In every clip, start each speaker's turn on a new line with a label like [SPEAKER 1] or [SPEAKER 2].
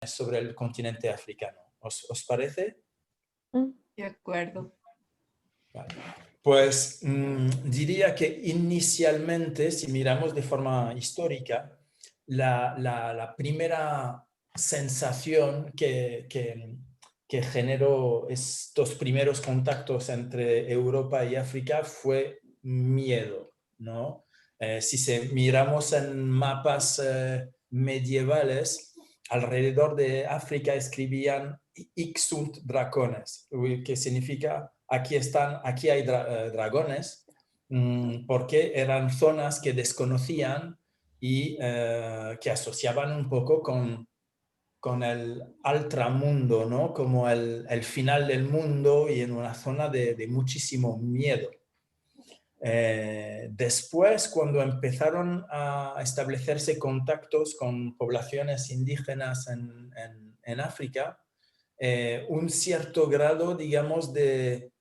[SPEAKER 1] sobre el continente africano. ¿Os parece?
[SPEAKER 2] De acuerdo.
[SPEAKER 1] Vale. Pues diría que inicialmente, si miramos de forma histórica, la primera sensación que generó estos primeros contactos entre Europa y África fue miedo, ¿no? Si miramos en mapas medievales, alrededor de África escribían Ixunt dracones, que significa aquí hay dragones, porque eran zonas que desconocían y que asociaban un poco con el ultramundo, ¿no? Como el final del mundo y en una zona de muchísimo miedo. Después, cuando empezaron a establecerse contactos con poblaciones indígenas en África, un cierto grado, digamos, de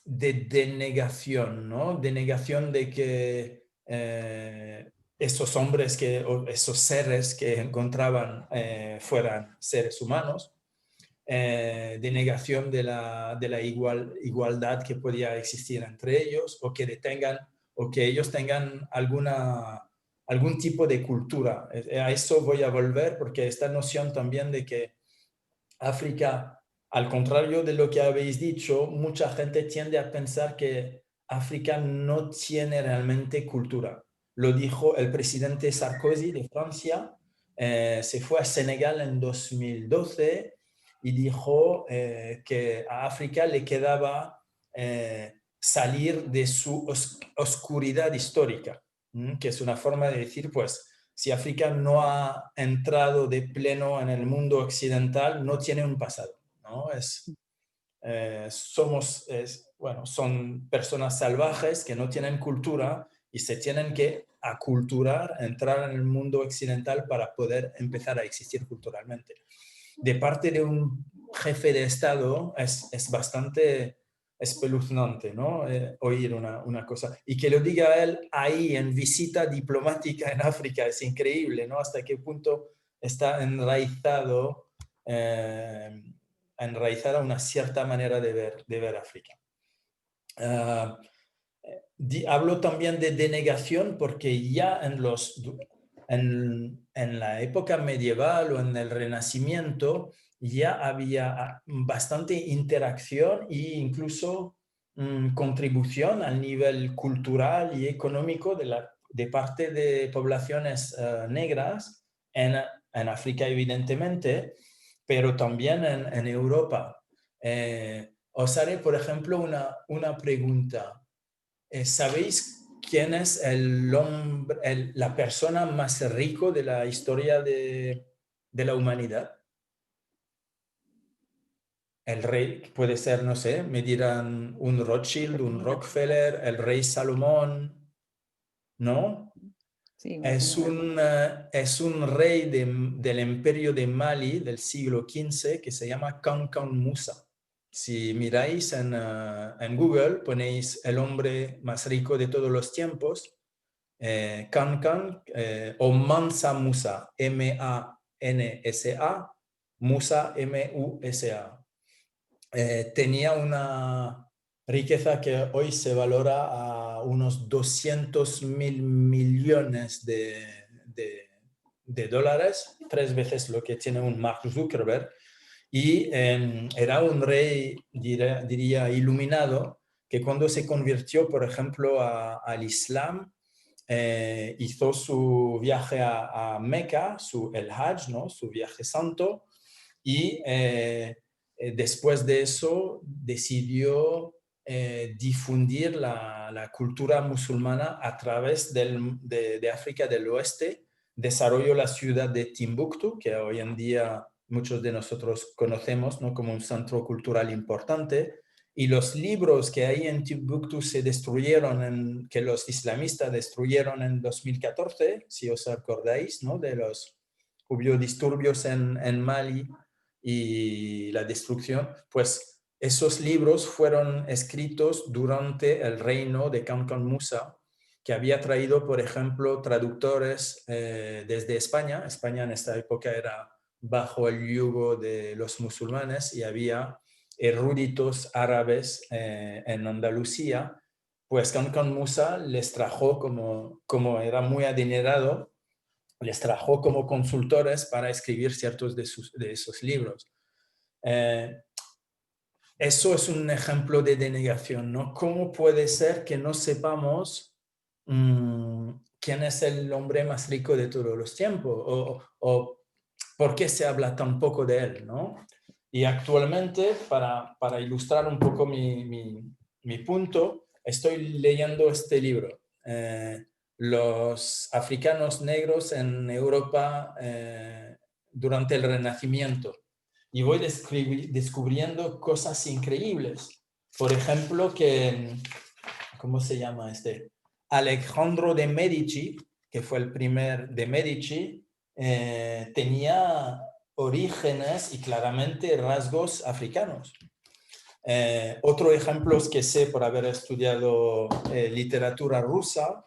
[SPEAKER 1] denegación, ¿no? Denegación de que esos hombres, o esos seres que encontraban fueran seres humanos, denegación de la igualdad que podía existir entre ellos, o que ellos tengan algún tipo de cultura. A eso voy a volver, porque esta noción también de que África, al contrario de lo que habéis dicho, mucha gente tiende a pensar que África no tiene realmente cultura. Lo dijo el presidente Sarkozy de Francia, se fue a Senegal en 2012 y dijo que a África le quedaba salir de su oscuridad histórica, que es una forma de decir, pues, si África no ha entrado de pleno en el mundo occidental, no tiene un pasado, ¿no? Son personas salvajes que no tienen cultura y se tienen que aculturar, entrar en el mundo occidental para poder empezar a existir culturalmente. De parte de un jefe de Estado es bastante espeluznante, ¿no? Oír una cosa. Y que lo diga él ahí en visita diplomática en África es increíble, ¿no? Hasta qué punto está enraizada una cierta manera de ver África. Hablo también de denegación porque ya en la época medieval o en el Renacimiento ya había bastante interacción e incluso contribución al nivel cultural y económico de parte de poblaciones negras en África, evidentemente, pero también en Europa. Os haré, por ejemplo, una pregunta. ¿Sabéis quién es la persona más rico de la historia de la humanidad? El rey puede ser, no sé, me dirán un Rothschild, un Rockefeller, el rey Salomón, ¿no?
[SPEAKER 2] Sí, más o
[SPEAKER 1] Es
[SPEAKER 2] menos.
[SPEAKER 1] es un rey del imperio de Mali del siglo XV que se llama Kankan Musa. Si miráis en Google, ponéis el hombre más rico de todos los tiempos, Kankan o Mansa Musa, M-A-N-S-A, Musa, M-U-S-A. Tenía una riqueza que hoy se valora a unos 200.000 millones de dólares, 3 veces lo que tiene un Mark Zuckerberg, y era un rey, diría, iluminado, que cuando se convirtió, por ejemplo, al Islam, hizo su viaje a Meca, el Hajj, ¿no? Su viaje santo, y después de eso decidió difundir la cultura musulmana a través de África del Oeste. Desarrolló la ciudad de Timbuktu, que hoy en día muchos de nosotros conocemos, ¿no? Como un centro cultural importante. Y los libros que hay en Timbuktu se destruyeron, que los islamistas destruyeron en 2014, si os acordáis, ¿no? Hubo disturbios en Mali y la destrucción, pues esos libros fueron escritos durante el reino de Kankan Musa, que había traído, por ejemplo, traductores desde España. España en esta época era bajo el yugo de los musulmanes y había eruditos árabes en Andalucía, pues Kankan Musa les trajo, como era muy adinerado, les trajo como consultores para escribir ciertos de esos libros. Eso es un ejemplo de denegación, ¿no? ¿Cómo puede ser que no sepamos quién es el hombre más rico de todos los tiempos? O por qué se habla tan poco de él, ¿no? Y actualmente, para ilustrar un poco mi punto, estoy leyendo este libro, Los africanos negros en Europa durante el Renacimiento. Y voy descubriendo cosas increíbles. Por ejemplo, ¿cómo se llama este? Alejandro de Medici, que fue el primer de Medici, tenía orígenes y claramente rasgos africanos. Otro ejemplo es que sé por haber estudiado literatura rusa,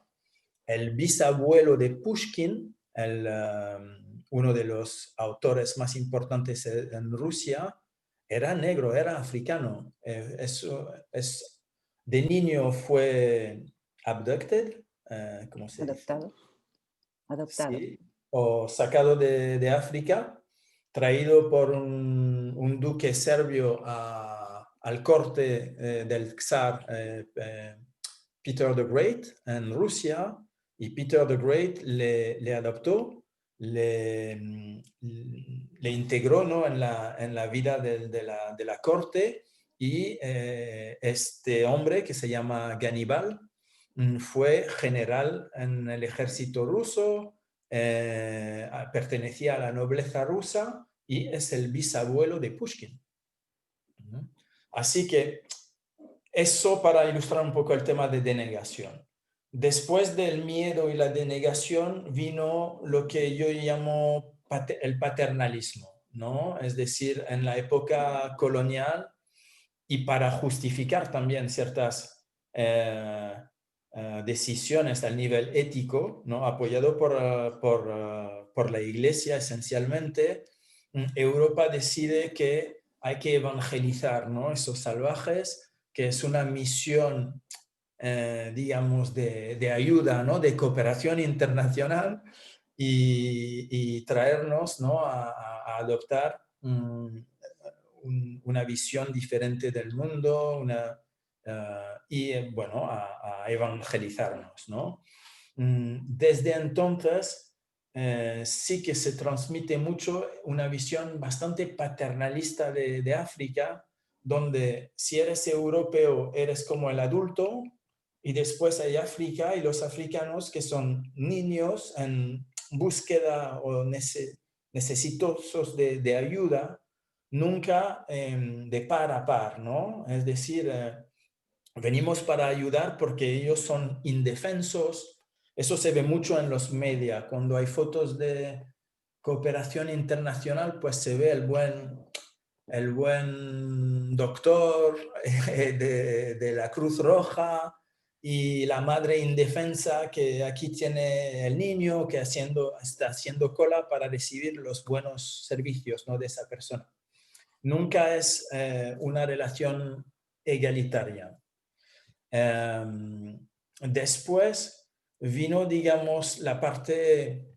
[SPEAKER 1] el bisabuelo de Pushkin, uno de los autores más importantes en Rusia, era negro, era africano. De niño fue abducted, ¿cómo se dice?
[SPEAKER 2] Adoptado.
[SPEAKER 1] Sí, o sacado de África, traído por un duque serbio al corte del zar Peter the Great en Rusia, y Peter the Great le adoptó, le integró, ¿no? en la vida de la corte, y este hombre que se llama Ganibal fue general en el ejército ruso, pertenecía a la nobleza rusa y es el bisabuelo de Pushkin. Así que eso para ilustrar un poco el tema de denegación. Después del miedo y la denegación vino lo que yo llamo el paternalismo, ¿no? Es decir, en la época colonial, y para justificar también ciertas decisiones al nivel ético, ¿no? Apoyado por la Iglesia esencialmente, Europa decide que hay que evangelizar, ¿no? Esos salvajes, que es una misión, digamos, de ayuda, ¿no? De cooperación internacional, y traernos, ¿no? a adoptar una visión diferente del mundo, y bueno, a evangelizarnos, ¿no? Desde entonces sí que se transmite mucho una visión bastante paternalista de África, donde si eres europeo eres como el adulto, y después hay África y los africanos que son niños en búsqueda o necesitosos de ayuda, nunca de par a par, ¿no? Es decir, venimos para ayudar porque ellos son indefensos. Eso se ve mucho en los medios. Cuando hay fotos de cooperación internacional, pues se ve el buen doctor de la Cruz Roja y la madre indefensa que aquí tiene el niño que está haciendo cola para recibir los buenos servicios, ¿no? de esa persona. Nunca es una relación egalitaria. Después vino, digamos, la parte,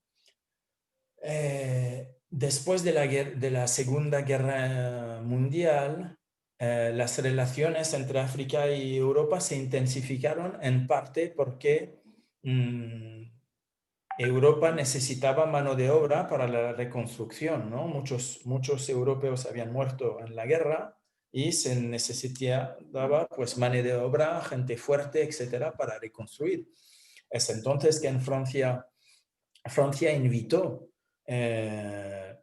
[SPEAKER 1] después de la Segunda Guerra Mundial, las relaciones entre África y Europa se intensificaron en parte porque Europa necesitaba mano de obra para la reconstrucción, ¿no? Muchos europeos habían muerto en la guerra y se necesitaba pues mano de obra, gente fuerte, etcétera, para reconstruir. Es entonces que en Francia invitó,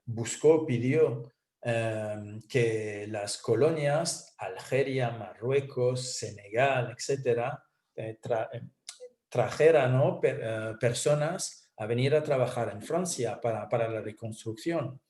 [SPEAKER 1] buscó, pidió que las colonias, Algeria, Marruecos, Senegal, etcétera, trajeran, ¿no? personas a venir a trabajar en Francia para la reconstrucción.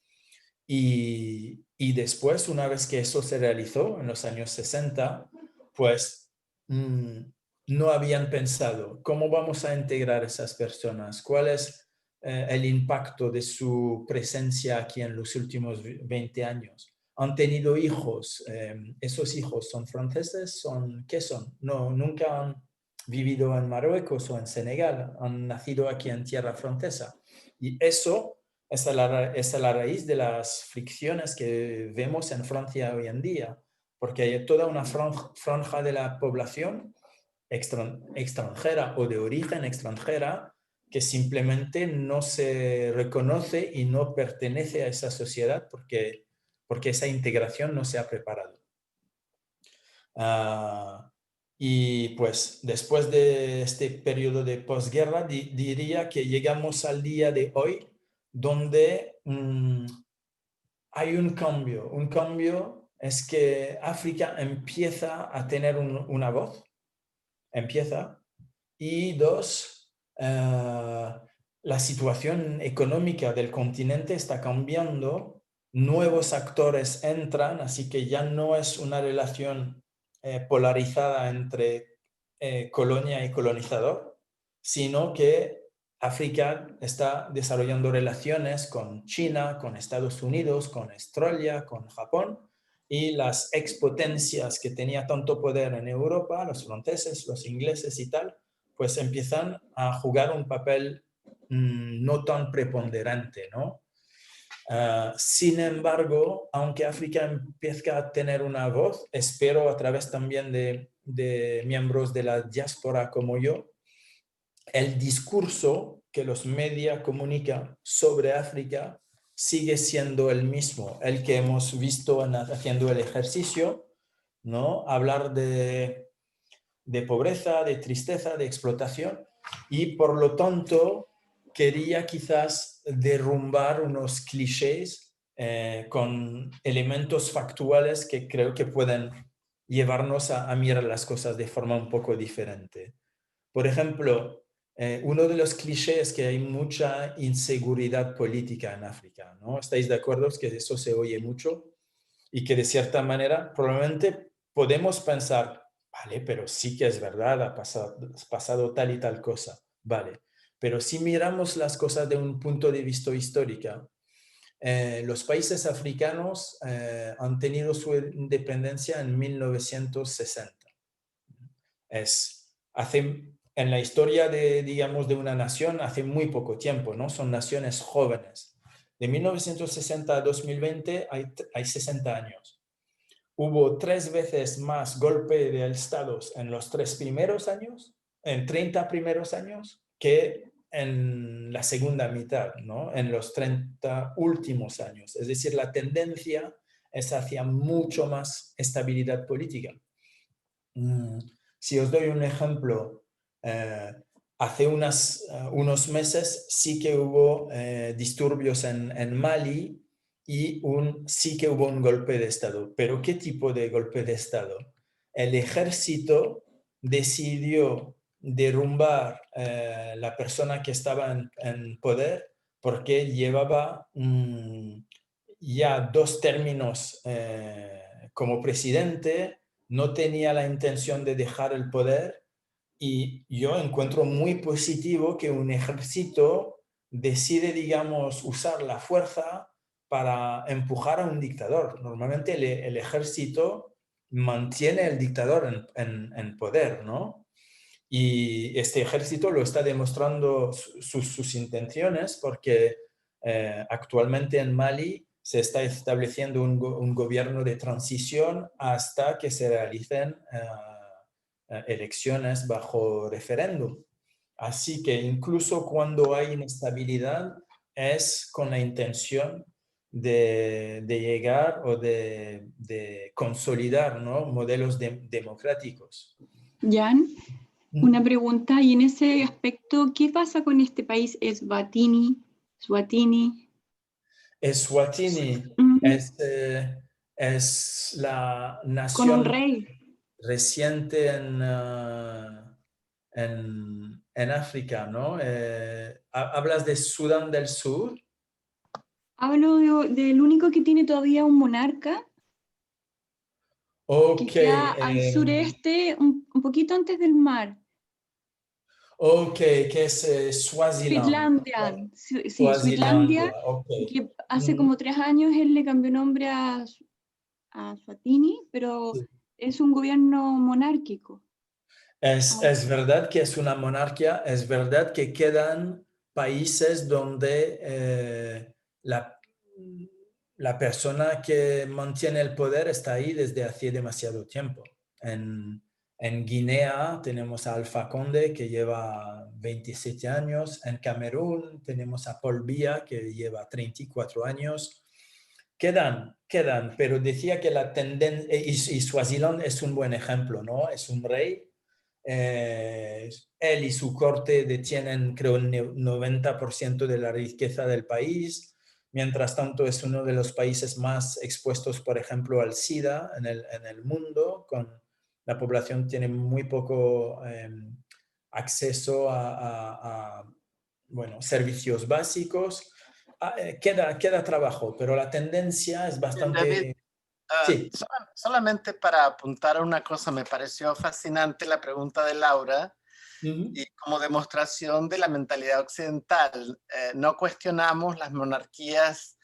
[SPEAKER 1] Y después, una vez que eso se realizó en los años 60, pues no habían pensado cómo vamos a integrar esas personas, cuál es el impacto de su presencia aquí en los últimos 20 años. Han tenido hijos, esos hijos son franceses, ¿qué son? No, nunca han vivido en Marruecos o en Senegal, han nacido aquí en tierra francesa. Y eso es la raíz de las fricciones que vemos en Francia hoy en día, porque hay toda una franja de la población extranjera o de origen extranjera que simplemente no se reconoce y no pertenece a esa sociedad porque esa integración no se ha preparado. Y pues después de este periodo de posguerra, diría que llegamos al día de hoy donde hay un cambio. Un cambio es que África empieza a tener una voz, y dos, la situación económica del continente está cambiando, nuevos actores entran, así que ya no es una relación polarizada entre colonia y colonizador, sino que África está desarrollando relaciones con China, con Estados Unidos, con Australia, con Japón, y las expotencias que tenía tanto poder en Europa, los franceses, los ingleses y tal, pues empiezan a jugar un papel no tan preponderante, ¿no? Sin embargo, aunque África empieza a tener una voz, espero a través también de miembros de la diáspora como yo, el discurso que los medios comunican sobre África sigue siendo el mismo, el que hemos visto haciendo el ejercicio, ¿no? Hablar de pobreza, de tristeza, de explotación, y por lo tanto quería quizás derrumbar unos clichés con elementos factuales que creo que pueden llevarnos a mirar las cosas de forma un poco diferente. Por ejemplo, uno de los clichés es que hay mucha inseguridad política en África, ¿no? ¿Estáis de acuerdo? Es que eso se oye mucho y que de cierta manera probablemente podemos pensar, vale, pero sí que es verdad, ha pasado tal y tal cosa, vale. Pero si miramos las cosas de un punto de vista histórico, los países africanos han tenido su independencia en 1960. En la historia digamos, de una nación hace muy poco tiempo, ¿no? Son naciones jóvenes. De 1960 a 2020 hay 60 años. Hubo 3 veces más golpe de estados en los 3 primeros años, en 30 primeros años, que en la segunda mitad, ¿no? En los 30 últimos años. Es decir, la tendencia es hacia mucho más estabilidad política. Si os doy un ejemplo, hace unos meses sí que hubo disturbios en Mali y sí que hubo un golpe de Estado. ¿Pero qué tipo de golpe de Estado? El ejército decidió derrumbar la persona que estaba en poder porque llevaba ya 2 términos como presidente, no tenía la intención de dejar el poder, y yo encuentro muy positivo que un ejército decide, digamos, usar la fuerza para empujar a un dictador. Normalmente el ejército mantiene al dictador en poder, ¿no? Y este ejército lo está demostrando sus intenciones porque actualmente en Mali se está estableciendo un gobierno de transición hasta que se realicen elecciones bajo referéndum. Así que incluso cuando hay inestabilidad es con la intención de llegar o de consolidar, ¿no? Modelos democráticos.
[SPEAKER 3] Jan, una pregunta, y en ese aspecto, ¿qué pasa con este país Eswatini?
[SPEAKER 1] Eswatini
[SPEAKER 3] Mm,
[SPEAKER 1] es la
[SPEAKER 3] con un
[SPEAKER 1] nación
[SPEAKER 3] rey.
[SPEAKER 1] reciente en África, ¿no? ¿Hablas de Sudán del Sur?
[SPEAKER 3] Hablo del único que tiene todavía un monarca, que
[SPEAKER 1] Ok,
[SPEAKER 3] queda al sureste, un poquito antes del mar.
[SPEAKER 1] Ok, que es Swaziland.
[SPEAKER 3] Sí, Suitlandia,
[SPEAKER 1] Swazilandia, ok.
[SPEAKER 3] que hace como 3 años él le cambió nombre a Swatini, pero
[SPEAKER 1] Sí.
[SPEAKER 3] es un gobierno monárquico.
[SPEAKER 1] Es verdad que es una monarquía, es verdad que quedan países donde la persona que mantiene el poder está ahí desde hace demasiado tiempo. En Guinea tenemos a Alpha Conde, que lleva 27 años. En Camerún tenemos a Paul Biya, que lleva 34 años. Quedan, pero decía que la tendencia, y Swaziland es un buen ejemplo, ¿no? Es un rey. Él y su corte detienen, creo, el 90% de la riqueza del país. Mientras tanto, es uno de los países más expuestos, por ejemplo, al SIDA en el mundo. La población tiene muy poco acceso bueno, servicios básicos. Queda trabajo, pero la tendencia es
[SPEAKER 4] Bien, David,
[SPEAKER 1] bastante... Sí.
[SPEAKER 4] solamente para apuntar a una cosa, me pareció fascinante la pregunta de Laura y como demostración de la mentalidad occidental. No cuestionamos las monarquías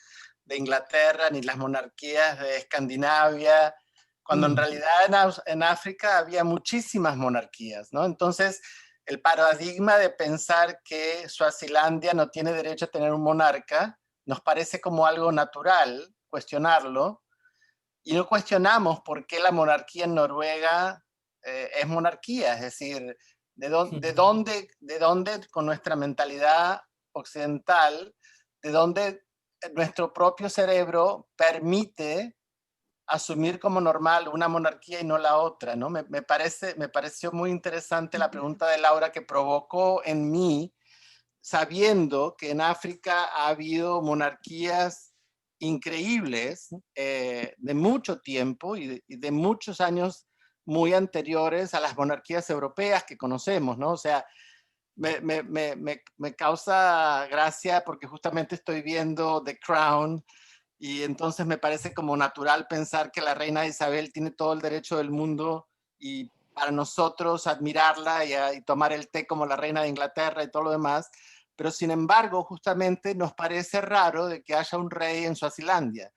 [SPEAKER 4] de Inglaterra ni las monarquías de Escandinavia, cuando en realidad en África había muchísimas monarquías, ¿no? Entonces, el paradigma de pensar que Suazilandia no tiene derecho a tener un monarca nos parece como algo natural cuestionarlo, y no cuestionamos por qué la monarquía en Noruega es monarquía, es decir, de dónde con nuestra mentalidad occidental, de dónde nuestro propio cerebro permite asumir como normal una monarquía y no la otra, ¿no? Me pareció muy interesante la pregunta de Laura, que provocó en mí, sabiendo que en África ha habido monarquías increíbles de mucho tiempo y de muchos años muy anteriores a las monarquías europeas que conocemos, ¿no? O sea, me causa gracia porque justamente estoy viendo The Crown y entonces me parece como natural pensar que la reina Isabel tiene todo el derecho del mundo y para nosotros admirarla y tomar el té como la reina de Inglaterra y todo lo demás, pero sin embargo justamente nos parece raro de que haya un rey en Suazilandia.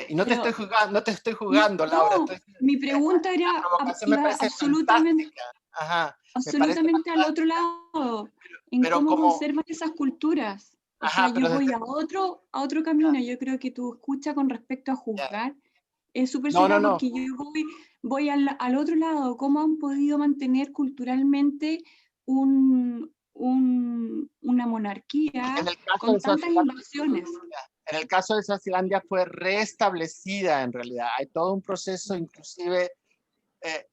[SPEAKER 4] Y no te estoy jugando, Laura.
[SPEAKER 3] No, mi pregunta era
[SPEAKER 4] la provocación me
[SPEAKER 3] iba
[SPEAKER 4] parece
[SPEAKER 3] absolutamente,
[SPEAKER 4] fantástica. Ajá,
[SPEAKER 3] absolutamente al otro lado, en
[SPEAKER 4] pero
[SPEAKER 3] cómo
[SPEAKER 4] como,
[SPEAKER 3] conservan esas culturas. O sea,
[SPEAKER 4] ajá,
[SPEAKER 3] yo
[SPEAKER 4] pero
[SPEAKER 3] voy a otro camino. Yo creo que tu escucha con respecto a juzgar es súper cerrada
[SPEAKER 4] no.
[SPEAKER 3] porque yo voy al otro lado. ¿Cómo han podido mantener culturalmente una monarquía
[SPEAKER 4] en el caso
[SPEAKER 3] con
[SPEAKER 4] de
[SPEAKER 3] tantas
[SPEAKER 4] Suazilandia,
[SPEAKER 3] invasiones?
[SPEAKER 4] en el caso de Suazilandia fue restablecida en realidad. Hay todo un proceso, inclusive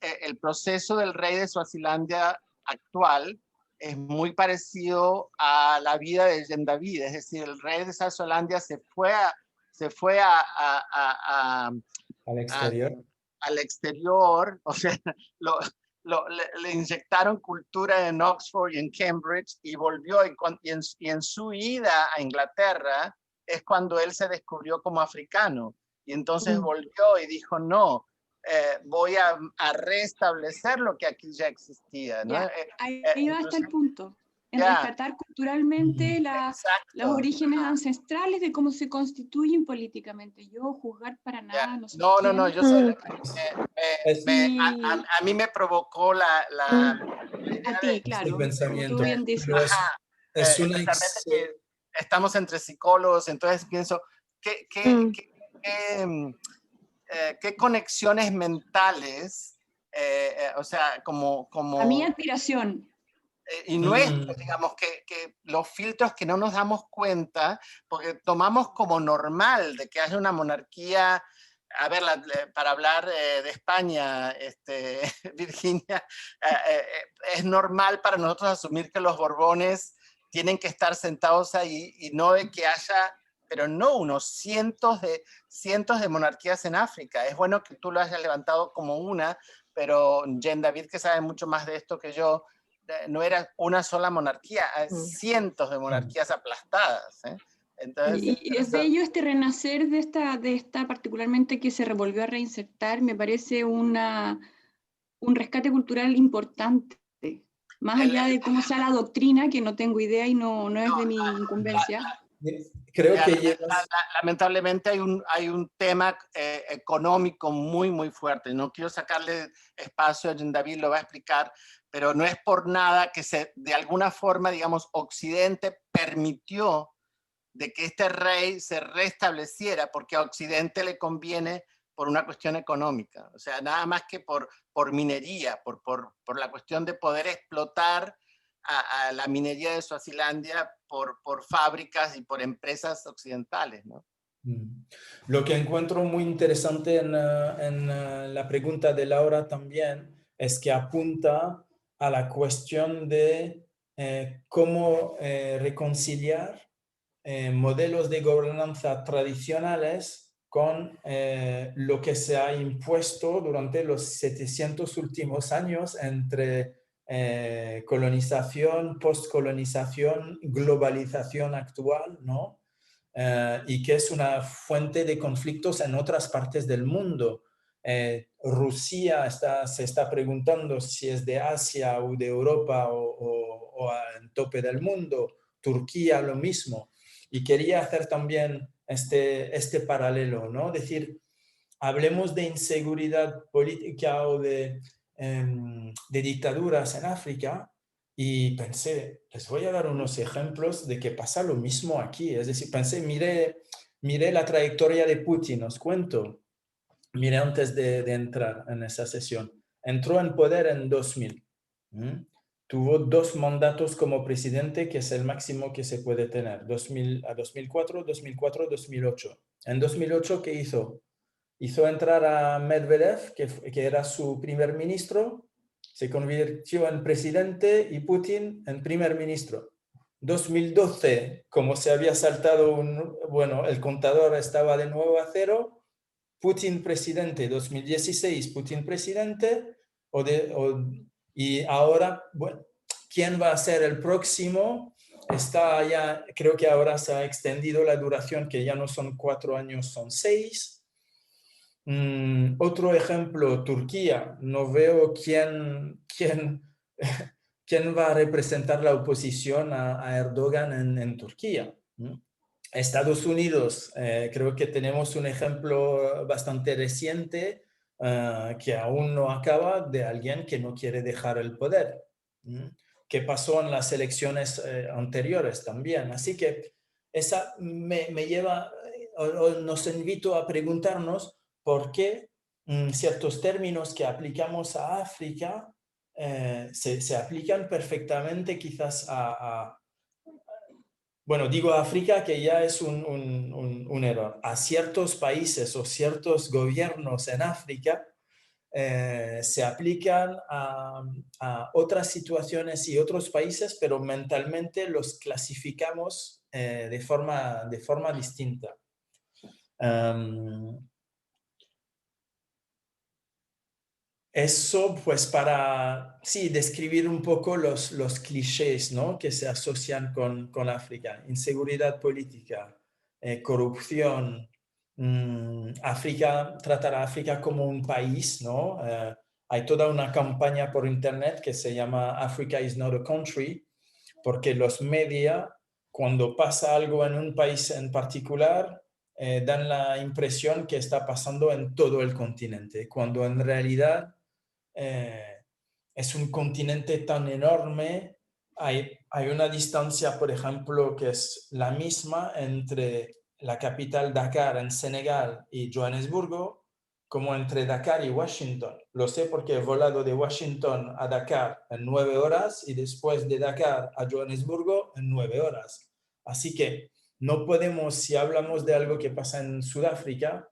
[SPEAKER 4] el proceso del rey de Suazilandia actual es muy parecido a la vida de David, es decir, el rey de Suazilandia se fue
[SPEAKER 1] Al exterior.
[SPEAKER 4] al exterior, o sea, le inyectaron cultura en Oxford y en Cambridge y volvió, y en su ida a Inglaterra es cuando él se descubrió como africano, y entonces volvió y dijo, no, voy a restablecer lo que aquí ya existía, ¿no?
[SPEAKER 3] Ahí va hasta el punto, en rescatar culturalmente los orígenes ancestrales de cómo se constituyen políticamente. Yo juzgar para nada, no sé quién.
[SPEAKER 4] No, yo sé, a mí me provocó
[SPEAKER 3] a ti, claro, como tú bien dices.
[SPEAKER 4] especialmente que estamos entre psicólogos, entonces pienso, ¿qué conexiones mentales, o sea, como...
[SPEAKER 3] A mi admiración.
[SPEAKER 4] Y nuestros, digamos, que los filtros que no nos damos cuenta, porque tomamos como normal de que haya una monarquía, a ver, para hablar de España, Virginia, es normal para nosotros asumir que los Borbones tienen que estar sentados ahí y no de que haya, pero no unos cientos de monarquías en África. Es bueno que tú lo hayas levantado como una, pero Jen David, que sabe mucho más de esto que yo, no era una sola monarquía, hay cientos de monarquías aplastadas. Entonces,
[SPEAKER 3] y es bello este renacer de esta particularmente que se volvió a reinsertar, me parece un rescate cultural importante. Más allá de cómo sea la doctrina, que no tengo idea y no es de mi incumbencia.
[SPEAKER 1] Creo que llevas...
[SPEAKER 4] Lamentablemente hay un tema económico muy, muy fuerte. No quiero sacarle espacio, David lo va a explicar, pero no es por nada que de alguna forma, digamos, Occidente permitió de que este rey se restableciera, porque a Occidente le conviene por una cuestión económica. O sea, nada más que por minería, por la cuestión de poder explotar a la minería de Suazilandia por fábricas y por empresas occidentales, ¿no?
[SPEAKER 1] Lo que encuentro muy interesante en la pregunta de Laura también es que apunta a la cuestión de cómo reconciliar modelos de gobernanza tradicionales con lo que se ha impuesto durante los 700 últimos años entre colonización, postcolonización, globalización actual, ¿no? Y que es una fuente de conflictos en otras partes del mundo. Rusia se está preguntando si es de Asia o de Europa o en tope del mundo. Turquía lo mismo. Y quería hacer también este paralelo, ¿no? Decir, hablemos de inseguridad política o de dictaduras en África, y pensé, les voy a dar unos ejemplos de que pasa lo mismo aquí. Es decir, pensé, miré la trayectoria de Putin, os cuento. Miré antes de entrar en esa sesión. Entró en poder en 2000. Tuvo 2 mandatos como presidente, que es el máximo que se puede tener. 2004, 2008. En 2008, ¿qué hizo? Hizo entrar a Medvedev, que era su primer ministro, se convirtió en presidente y Putin en primer ministro. 2012, como se había saltado el contador estaba de nuevo a 0, Putin presidente. 2016, Putin presidente, y ahora, bueno, ¿quién va a ser el próximo? Está ya, creo que ahora se ha extendido la duración, que ya no son 4 años, son 6. Otro ejemplo, Turquía. No veo quién va a representar la oposición a Erdogan en Turquía. Estados Unidos, creo que tenemos un ejemplo bastante reciente que aún no acaba, de alguien que no quiere dejar el poder. Que pasó en las elecciones anteriores también. Así que esa me lleva, nos invito a preguntarnos por qué ciertos términos que aplicamos a África se aplican perfectamente quizás bueno, digo África, que ya es un error. A ciertos países o ciertos gobiernos en África se aplican a otras situaciones y otros países, pero mentalmente los clasificamos de forma distinta. Eso, pues, para, sí, describir un poco los clichés, ¿no?, que se asocian con África. Inseguridad política, corrupción, tratar a África como un país, ¿no? Hay toda una campaña por internet que se llama Africa is not a country, porque los media, cuando pasa algo en un país en particular, dan la impresión que está pasando en todo el continente, cuando en realidad es un continente tan enorme. Hay una distancia, por ejemplo, que es la misma entre la capital Dakar en Senegal y Johannesburgo, como entre Dakar y Washington. Lo sé porque he volado de Washington a Dakar en 9 horas y después de Dakar a Johannesburgo en 9 horas. Así que no podemos, si hablamos de algo que pasa en Sudáfrica,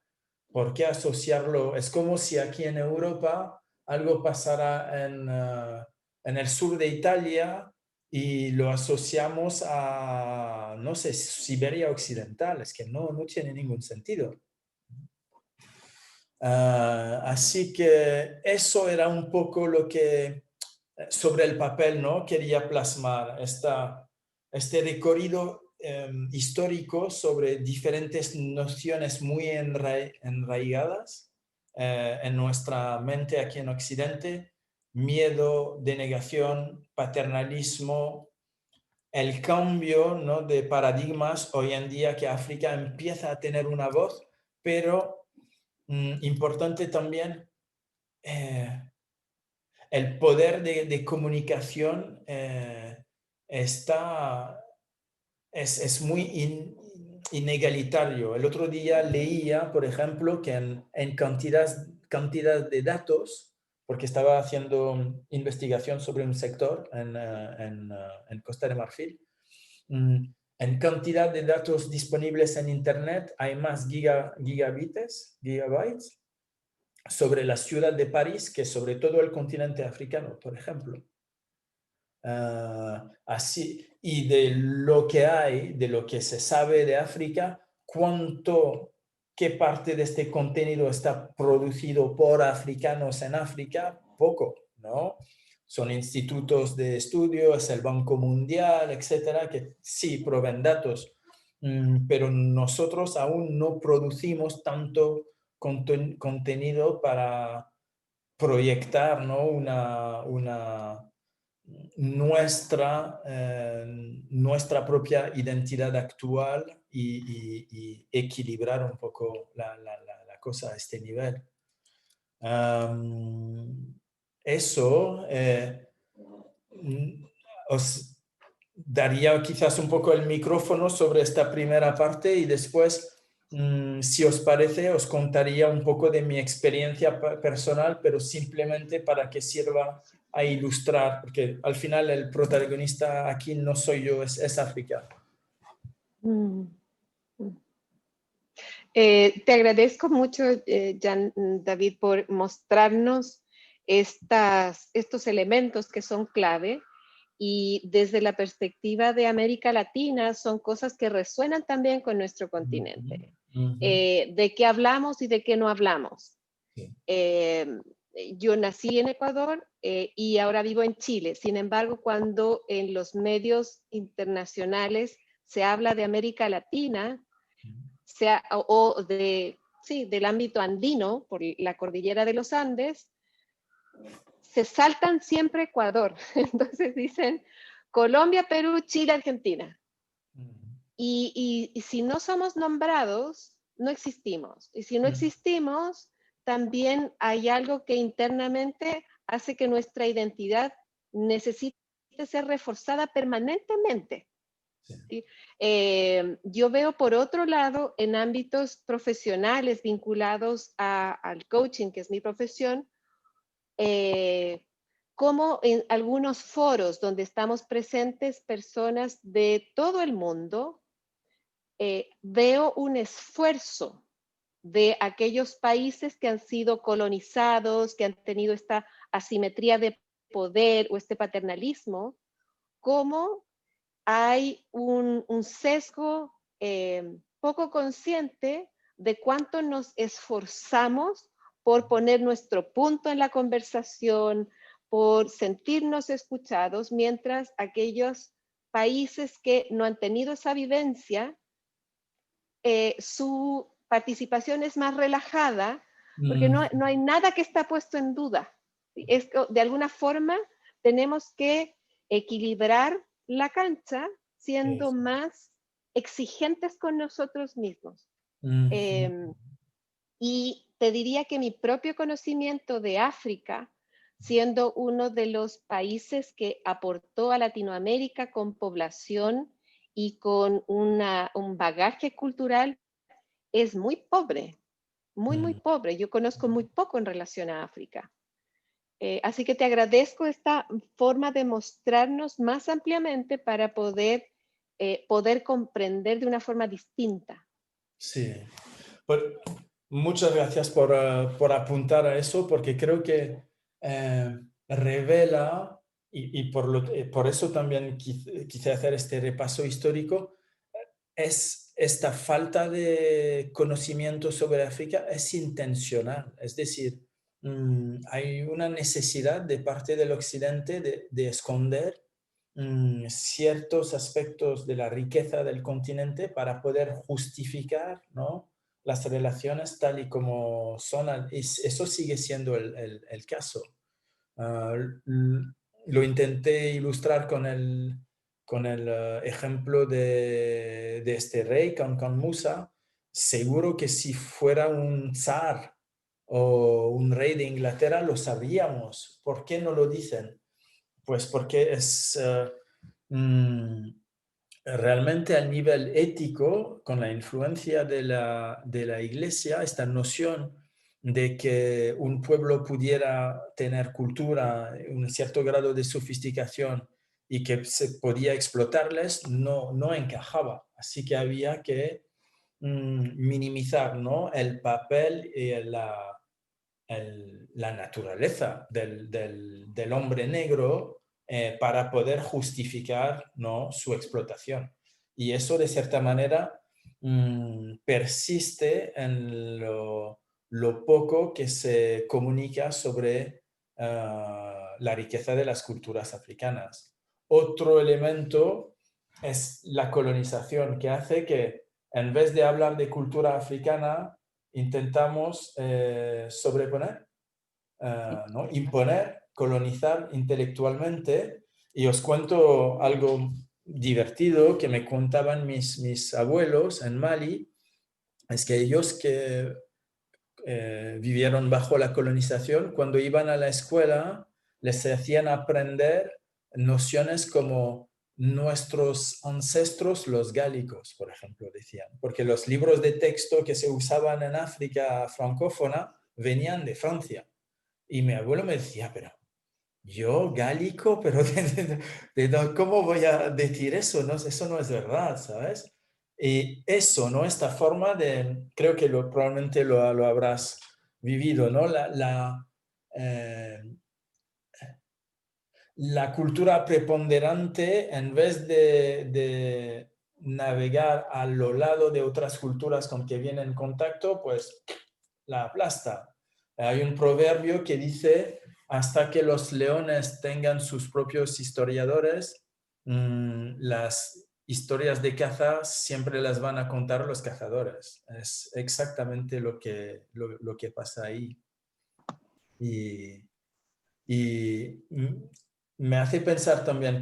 [SPEAKER 1] ¿por qué asociarlo? Es como si aquí en Europa algo pasara en el sur de Italia y lo asociamos a, no sé, Siberia Occidental. Es que no tiene ningún sentido. Así que eso era un poco lo que sobre el papel, ¿no?, quería plasmar este recorrido histórico sobre diferentes nociones muy enraigadas en nuestra mente aquí en Occidente, miedo, denegación, paternalismo, el cambio, ¿no?, de paradigmas hoy en día, que África empieza a tener una voz, pero importante también el poder de comunicación es muy inegalitario. El otro día leía, por ejemplo, que en cantidad de datos, porque estaba haciendo investigación sobre un sector en Costa de Marfil, en cantidad de datos disponibles en Internet hay más gigabytes sobre la ciudad de París que sobre todo el continente africano, por ejemplo. Así, y de lo que hay, de lo que se sabe de África, qué parte de este contenido está producido por africanos en África, poco, ¿no? Son institutos de estudio, es el Banco Mundial, etcétera, que sí proveen datos, pero nosotros aún no producimos tanto contenido para proyectar, ¿no?, nuestra propia identidad actual y equilibrar un poco la cosa a este nivel. Eso os daría quizás un poco el micrófono sobre esta primera parte y después, si os parece, os contaría un poco de mi experiencia personal, pero simplemente para que sirva a ilustrar, porque al final el protagonista aquí no soy yo, es África.
[SPEAKER 2] Te agradezco mucho, Jan David, por mostrarnos estos elementos que son clave, y desde la perspectiva de América Latina son cosas que resuenan también con nuestro continente. De qué hablamos y de qué no hablamos.
[SPEAKER 1] Sí.
[SPEAKER 2] Yo nací en Ecuador y ahora vivo en Chile. Sin embargo, cuando en los medios internacionales se habla de América Latina, del ámbito andino, por la cordillera de los Andes, se saltan siempre Ecuador. Entonces dicen Colombia, Perú, Chile, Argentina. Y si no somos nombrados, no existimos. Y si no existimos, también hay algo que internamente hace que nuestra identidad necesite ser reforzada permanentemente. ¿Sí? Yo veo, por otro lado, en ámbitos profesionales vinculados al coaching, que es mi profesión, como en algunos foros donde estamos presentes personas de todo el mundo, veo un esfuerzo de aquellos países que han sido colonizados, que han tenido esta asimetría de poder o este paternalismo, como hay un sesgo poco consciente de cuánto nos esforzamos por poner nuestro punto en la conversación, por sentirnos escuchados, mientras aquellos países que no han tenido esa vivencia, su participación es más relajada, porque no hay nada que está puesto en duda. De alguna forma tenemos que equilibrar la cancha siendo más exigentes con nosotros mismos. Y te diría que mi propio conocimiento de África, siendo uno de los países que aportó a Latinoamérica con población y con un bagaje cultural, es muy pobre, muy pobre. Yo conozco muy poco en relación a África. Así que te agradezco esta forma de mostrarnos más ampliamente para poder comprender de una forma distinta.
[SPEAKER 1] Sí. Pues, muchas gracias por apuntar a eso, porque creo que revela, y por eso también quise hacer este repaso histórico, es esta falta de conocimiento sobre África es intencional. Es decir, hay una necesidad de parte del Occidente de esconder ciertos aspectos de la riqueza del continente para poder justificar, ¿no?, las relaciones tal y como son. Eso sigue siendo el caso. Lo intenté ilustrar con el ejemplo de este rey, Kankan Musa. Seguro que si fuera un zar o un rey de Inglaterra lo sabríamos. ¿Por qué no lo dicen? Pues porque es realmente a nivel ético, con la influencia de la Iglesia, esta noción de que un pueblo pudiera tener cultura, un cierto grado de sofisticación y que se podía explotarles, no encajaba. Así que había que minimizar, ¿no?, el papel y la naturaleza del hombre negro para poder justificar, ¿no?, su explotación. Y eso, de cierta manera, persiste en lo poco que se comunica sobre la riqueza de las culturas africanas. Otro elemento es la colonización, que hace que en vez de hablar de cultura africana, intentamos sobreponer, ¿no?, imponer, colonizar intelectualmente. Y os cuento algo divertido que me contaban mis abuelos en Mali, es que ellos que vivieron bajo la colonización, cuando iban a la escuela, les hacían aprender nociones como nuestros ancestros los gálicos, por ejemplo, decían, porque los libros de texto que se usaban en África francófona venían de Francia. Y mi abuelo me decía, pero yo gálico, pero ¿cómo voy a decir eso? No, eso no es verdad, ¿sabes? Y eso, ¿no? Esta forma de, creo que probablemente lo habrás vivido, ¿no? La cultura preponderante, en vez de navegar a lo lado de otras culturas con que viene en contacto, pues la aplasta. Hay un proverbio que dice, hasta que los leones tengan sus propios historiadores, las historias de caza siempre las van a contar los cazadores. Es exactamente lo que pasa ahí. Y me hace pensar también,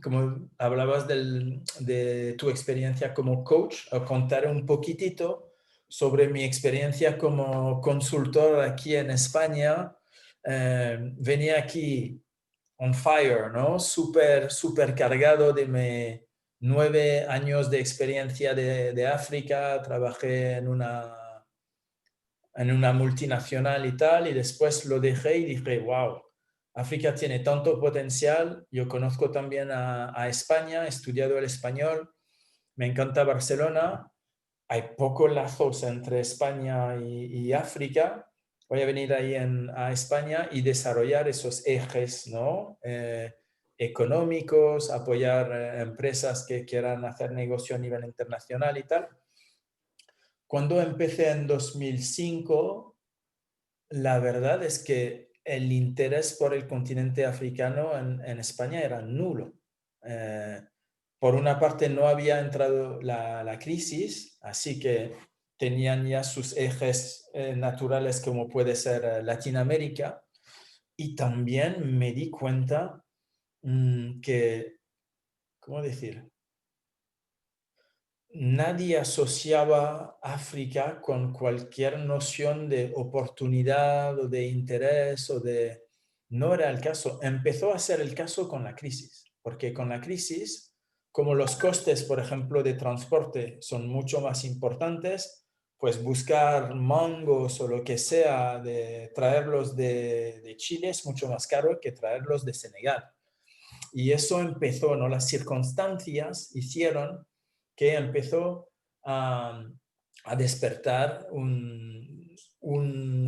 [SPEAKER 1] como hablabas de tu experiencia como coach, o contar un poquitito sobre mi experiencia como consultor aquí en España. Venía aquí on fire, ¿no? Súper cargado de mis 9 años de experiencia de África. Trabajé en una multinacional y tal, y después lo dejé y dije, wow, África tiene tanto potencial. Yo conozco también a España, he estudiado el español, me encanta Barcelona, hay pocos lazos entre España y África. Voy a venir ahí a España y desarrollar esos ejes, ¿no? Económicos, apoyar empresas que quieran hacer negocio a nivel internacional y tal. Cuando empecé en 2005, la verdad es que el interés por el continente africano en España era nulo. Por una parte no había entrado la crisis, así que tenían ya sus ejes naturales como puede ser Latinoamérica, y también me di cuenta que, ¿cómo decir? Nadie asociaba África con cualquier noción de oportunidad o de interés No era el caso. Empezó a ser el caso con la crisis, porque con la crisis, como los costes, por ejemplo, de transporte son mucho más importantes, pues buscar mangos o lo que sea, de traerlos de Chile es mucho más caro que traerlos de Senegal. Y eso empezó, ¿no? Las circunstancias hicieron que empezó a despertar un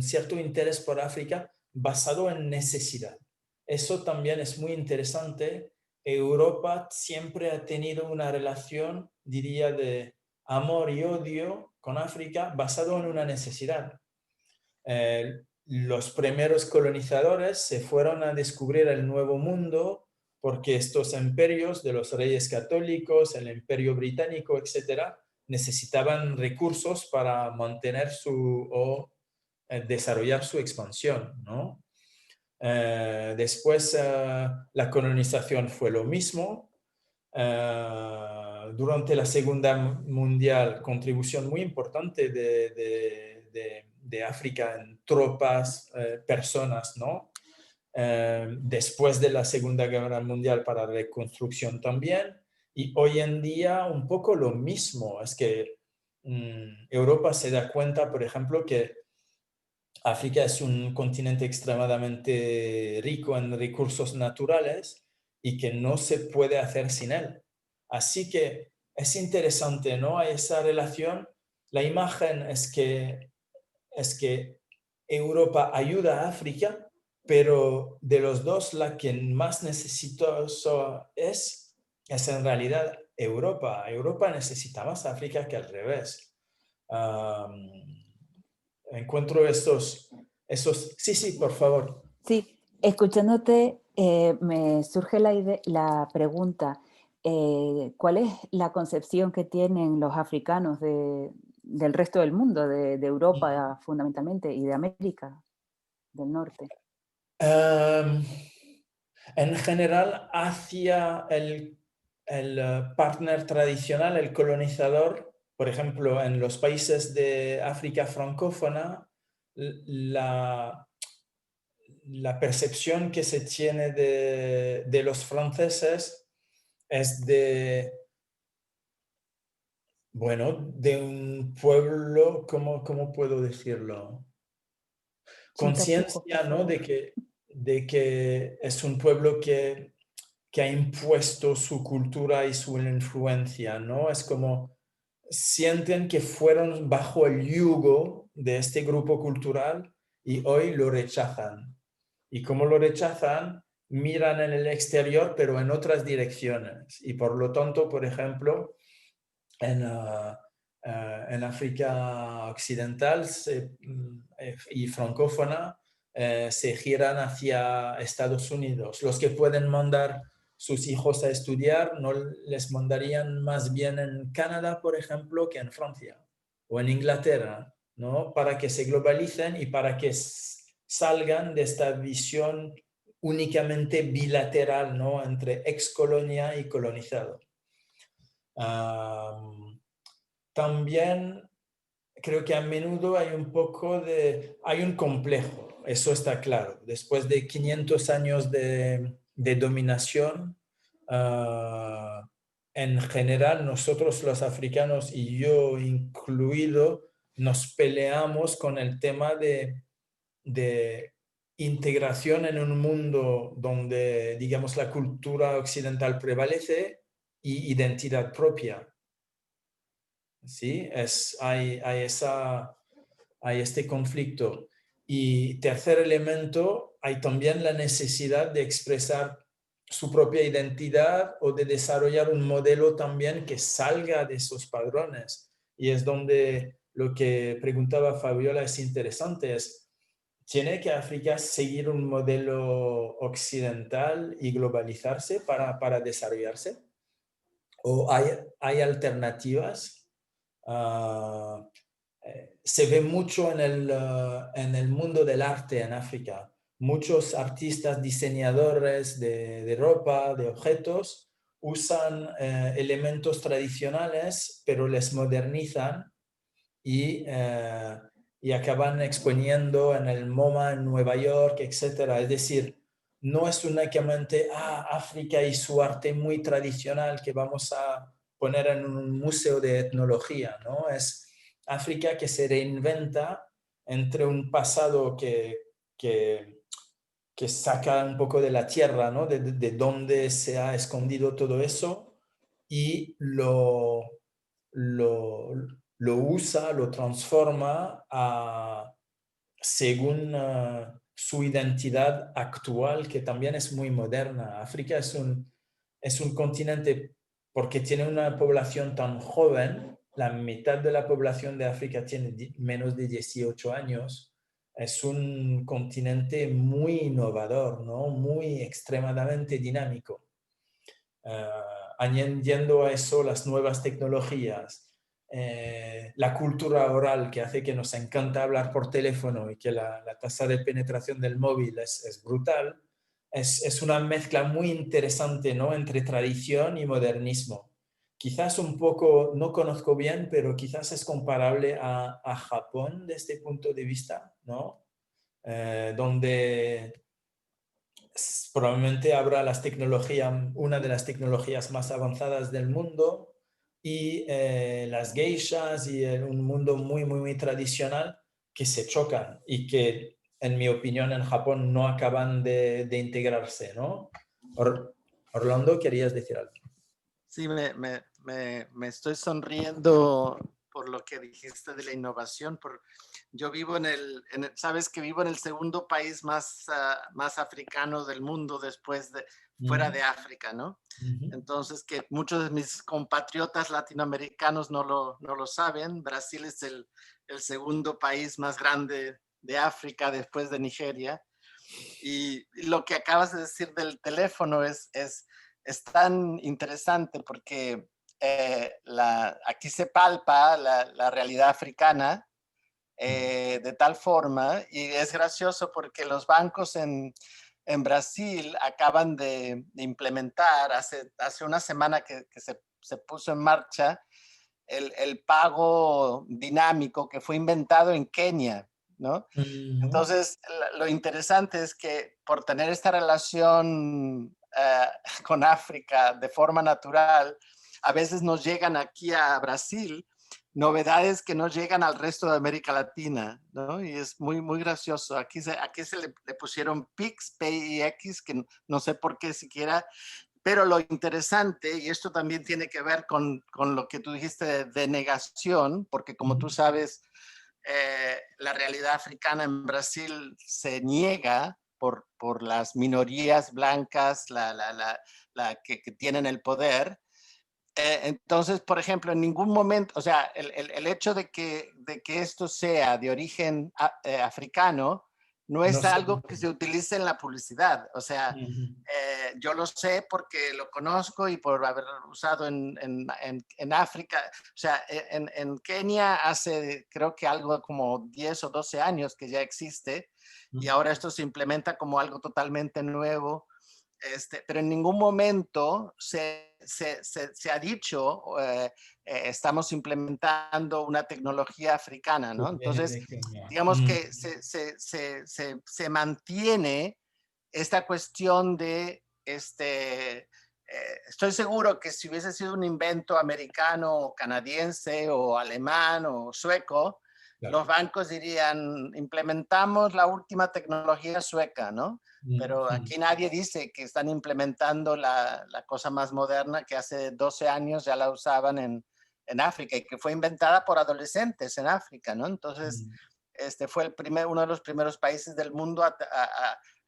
[SPEAKER 1] cierto interés por África basado en necesidad. Eso también es muy interesante. Europa siempre ha tenido una relación, diría, de amor y odio con África basado en una necesidad. Los primeros colonizadores se fueron a descubrir el Nuevo Mundo porque estos imperios de los reyes católicos, el imperio británico, etcétera, necesitaban recursos para mantener o desarrollar su expansión, ¿no? Después la colonización fue lo mismo. Durante la Segunda Mundial, contribución muy importante de África en tropas, personas, ¿no? Después de la Segunda Guerra Mundial para reconstrucción también. Y hoy en día un poco lo mismo. Es que Europa se da cuenta, por ejemplo, que África es un continente extremadamente rico en recursos naturales y que no se puede hacer sin él. Así que es interesante, ¿no? Hay esa relación. La imagen es que Europa ayuda a África, pero de los dos la que más necesitosa es en realidad Europa. Europa necesita más a África que al revés. Encuentro sí, sí, por favor.
[SPEAKER 5] Sí, escuchándote me surge la pregunta, ¿cuál es la concepción que tienen los africanos del resto del mundo, de Europa fundamentalmente y de América del Norte?
[SPEAKER 1] En general, hacia el partner tradicional, el colonizador, por ejemplo, en los países de África francófona, la percepción que se tiene de los franceses es de un pueblo, ¿cómo puedo decirlo? Conciencia, ¿no? De que es un pueblo que ha impuesto su cultura y su influencia, ¿no? Es como sienten que fueron bajo el yugo de este grupo cultural y hoy lo rechazan. Y como lo rechazan, miran en el exterior, pero en otras direcciones. Y por lo tanto, por ejemplo, en África Occidental y francófona, se giran hacia Estados Unidos. Los que pueden mandar sus hijos a estudiar no les mandarían más bien en Canadá, por ejemplo, que en Francia o en Inglaterra, ¿no? Para que se globalicen y para que salgan de esta visión únicamente bilateral, ¿no? Entre excolonia y colonizado. También creo que a menudo hay hay un complejo, eso está claro. Después de 500 años de dominación, en general nosotros los africanos, y yo incluido, nos peleamos con el tema de integración en un mundo donde, digamos, la cultura occidental prevalece y identidad propia. ¿Sí? Hay este conflicto. Y tercer elemento, hay también la necesidad de expresar su propia identidad o de desarrollar un modelo también que salga de esos padrones. Y es donde lo que preguntaba Fabiola es interesante, ¿tiene que África seguir un modelo occidental y globalizarse para desarrollarse? ¿O hay alternativas? Se ve mucho en el mundo del arte en África. Muchos artistas, diseñadores de ropa, de objetos, usan elementos tradicionales, pero les modernizan y acaban exponiendo en el MoMA en Nueva York, etc. Es decir, no es únicamente África y su arte muy tradicional que vamos a poner en un museo de etnología, ¿no? Es África que se reinventa entre un pasado que saca un poco de la tierra, ¿no? De donde se ha escondido todo eso y lo usa, lo transforma según su identidad actual, que también es muy moderna. África es un continente, porque tiene una población tan joven, la mitad de la población de África tiene menos de 18 años, es un continente muy innovador, ¿no? Muy extremadamente dinámico. Añadiendo a eso las nuevas tecnologías, la cultura oral que hace que nos encanta hablar por teléfono y que la tasa de penetración del móvil es brutal, es una mezcla muy interesante, ¿no? Entre tradición y modernismo. Quizás un poco, no conozco bien, pero quizás es comparable a Japón desde este punto de vista, ¿no? Donde probablemente habrá una de las tecnologías más avanzadas del mundo y las geishas y un mundo muy, muy, muy tradicional que se chocan y que, en mi opinión, en Japón no acaban de integrarse, ¿no? Orlando, ¿querías decir algo?
[SPEAKER 4] Sí, me estoy sonriendo por lo que dijiste de la innovación. Yo vivo sabes que vivo en el segundo país más africano del mundo fuera de África, ¿no? Entonces, que muchos de mis compatriotas latinoamericanos no lo saben. Brasil es el segundo país más grande de África después de Nigeria. Y lo que acabas de decir del teléfono es tan interesante porque aquí se palpa la realidad africana de tal forma, y es gracioso porque los bancos en Brasil acaban de implementar hace una semana que se puso en marcha el pago dinámico que fue inventado en Kenia, ¿no? Entonces, lo interesante es que por tener esta relación con África de forma natural, a veces nos llegan aquí a Brasil novedades que no llegan al resto de América Latina, ¿no? Y es muy, muy gracioso. Aquí se le pusieron Pix, PIX, que no sé por qué siquiera, pero lo interesante, y esto también tiene que ver con lo que tú dijiste de negación, porque como tú sabes, la realidad africana en Brasil se niega por las minorías blancas que tienen el poder. Entonces, por ejemplo, en ningún momento, o sea, el hecho de que esto sea de origen africano no es algo que se utilice en la publicidad. O sea, yo lo sé porque lo conozco y por haber usado en África. O sea, en Kenia hace creo que algo como 10 o 12 años que ya existe y ahora esto se implementa como algo totalmente nuevo. Pero en ningún momento se ha dicho estamos implementando una tecnología africana, ¿no? Entonces, digamos que se mantiene esta cuestión de, estoy seguro que si hubiese sido un invento americano, o canadiense, o alemán, o sueco, claro, los bancos dirían, implementamos la última tecnología sueca, ¿no? Pero aquí nadie dice que están implementando la cosa más moderna que hace 12 años ya la usaban en África y que fue inventada por adolescentes en África, ¿no? Entonces, fue uno de los primeros países del mundo a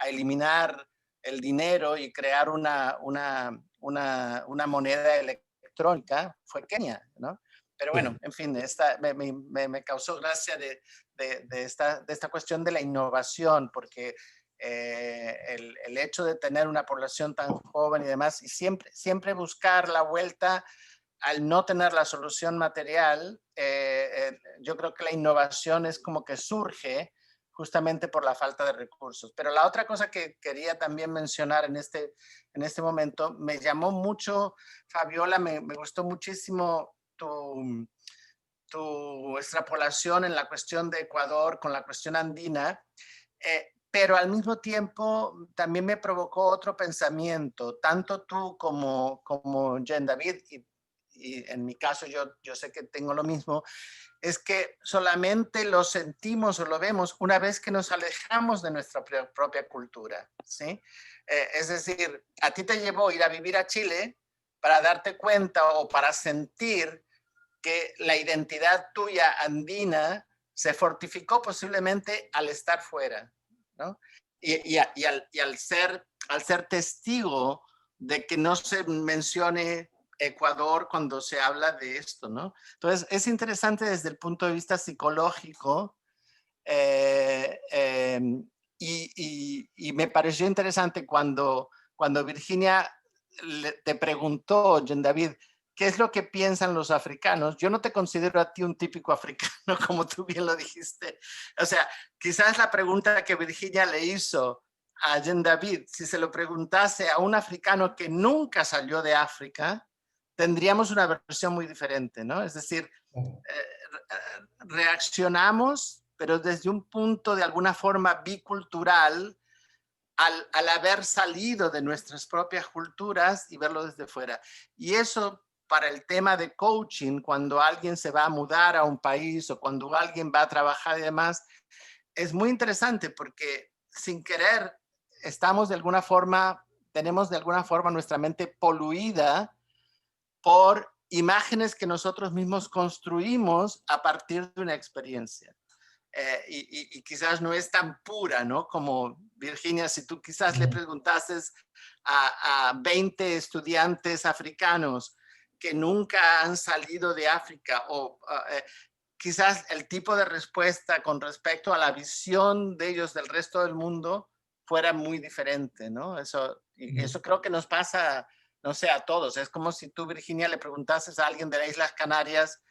[SPEAKER 4] eliminar el dinero y crear una moneda electrónica, fue Kenia, ¿no? Pero bueno, en fin, me causó gracia de esta cuestión de la innovación, porque el hecho de tener una población tan joven y demás, y siempre buscar la vuelta al no tener la solución material, yo creo que la innovación es como que surge justamente por la falta de recursos. Pero la otra cosa que quería también mencionar en este momento, me llamó mucho, Fabiola, me gustó muchísimo tu extrapolación en la cuestión de Ecuador con la cuestión andina, pero al mismo tiempo también me provocó otro pensamiento, tanto tú como Jean David, y en mi caso yo sé que tengo lo mismo, es que solamente lo sentimos o lo vemos una vez que nos alejamos de nuestra propia cultura, ¿sí? Es decir, a ti te llevó ir a vivir a Chile para darte cuenta o para sentir que la identidad tuya andina se fortificó posiblemente al estar fuera, ¿no? Y al ser testigo de que no se mencione Ecuador cuando se habla de esto, ¿no? Entonces, es interesante desde el punto de vista psicológico y me pareció interesante cuando Virginia te preguntó, Jean David, ¿qué es lo que piensan los africanos? Yo no te considero a ti un típico africano, como tú bien lo dijiste. O sea, quizás la pregunta que Virginia le hizo a Jen David, si se lo preguntase a un africano que nunca salió de África, tendríamos una versión muy diferente, ¿no? Es decir, reaccionamos, pero desde un punto de alguna forma bicultural, al haber salido de nuestras propias culturas y verlo desde fuera. Y eso, para el tema de coaching, cuando alguien se va a mudar a un país o cuando alguien va a trabajar y demás, es muy interesante porque sin querer tenemos de alguna forma nuestra mente poluida por imágenes que nosotros mismos construimos a partir de una experiencia. Y quizás no es tan pura, ¿no? Como Virginia, si tú quizás le preguntases a 20 estudiantes africanos que nunca han salido de África, o quizás el tipo de respuesta con respecto a la visión de ellos del resto del mundo fuera muy diferente, ¿no? Eso creo que nos pasa, no sé, a todos. Es como si tú, Virginia, le preguntases a alguien de las Islas Canarias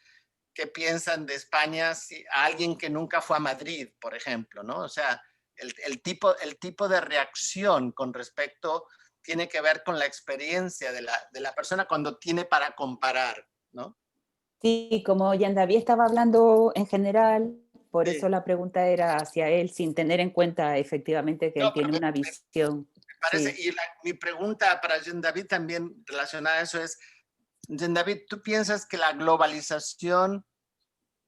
[SPEAKER 4] qué piensan de España, a alguien que nunca fue a Madrid, por ejemplo, ¿no? O sea, el tipo de reacción con respecto tiene que ver con la experiencia de la persona cuando tiene para comparar, ¿no?
[SPEAKER 5] Sí, como Yandaví estaba hablando en general, por eso la pregunta era hacia él, sin tener en cuenta efectivamente que él tiene una visión.
[SPEAKER 4] Me parece, sí. Y mi pregunta para Jen David también relacionada a eso es, Jen David, ¿tú piensas que la globalización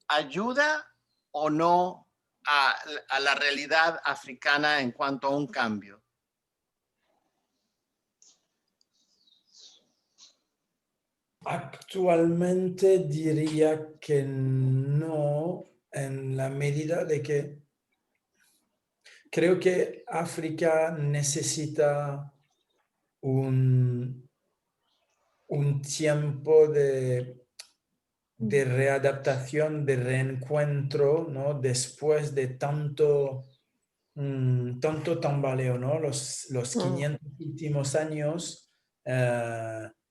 [SPEAKER 4] ayuda o no a la realidad africana en cuanto a un cambio?
[SPEAKER 1] Actualmente diría que no, en la medida de que creo que África necesita un tiempo de readaptación, de reencuentro, ¿no? Después de tanto tambaleo, ¿no? Los 500 últimos años,